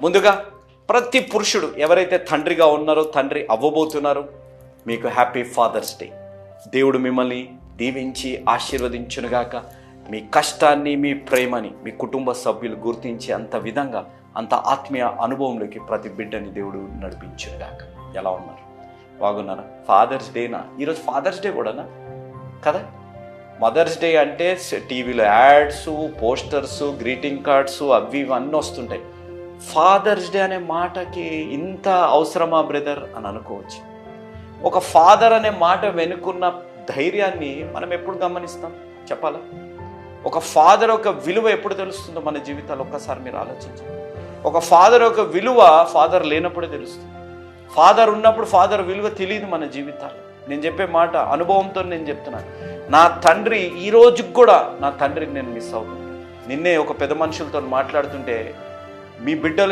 ముందుగా ప్రతి పురుషుడు ఎవరైతే తండ్రిగా ఉన్నారో, తండ్రి అవ్వబోతున్నారో, మీకు హ్యాపీ ఫాదర్స్ డే. దేవుడు మిమ్మల్ని దీవించి ఆశీర్వదించునుగాక. మీ కష్టాన్ని, మీ ప్రేమని మీ కుటుంబ సభ్యులు గుర్తించి అంత విధంగా, అంత ఆత్మీయ అనుభవంలోకి ప్రతి బిడ్డని దేవుడు నడిపించునుగాక. ఎలా ఉన్నారు? బాగున్నారా? ఫాదర్స్ డేనా? ఈరోజు ఫాదర్స్ డే కూడానా కదా? మదర్స్ డే అంటే టీవీలో యాడ్స్, పోస్టర్స్, గ్రీటింగ్ కార్డ్స్ అవి ఇవన్నీ వస్తుంటాయి. ఫాదర్స్ డే అనే మాటకి ఇంత అవసరమా బ్రదర్ అని అనుకోవచ్చు. ఒక ఫాదర్ అనే మాట వెనుకున్న ధైర్యాన్ని మనం ఎప్పుడు గమనిస్తాం చెప్పాలా? ఒక ఫాదర్ ఒక విలువ ఎప్పుడు తెలుస్తుందో మన జీవితాలు ఒక్కసారి మీరు ఆలోచించండి. ఒక ఫాదర్ ఒక విలువ ఫాదర్ లేనప్పుడే తెలుస్తుంది. ఫాదర్ ఉన్నప్పుడు ఫాదర్ విలువ తెలియదు మన జీవితాలు. నేను చెప్పే మాట అనుభవంతో నేను చెప్తున్నాను. నా తండ్రి ఈ రోజుకి కూడా నా తండ్రిని నేను మిస్ అవుతున్నాను. నిన్నే ఒక పెద్ద మనుషులతో మాట్లాడుతుంటే, మీ బిడ్డలు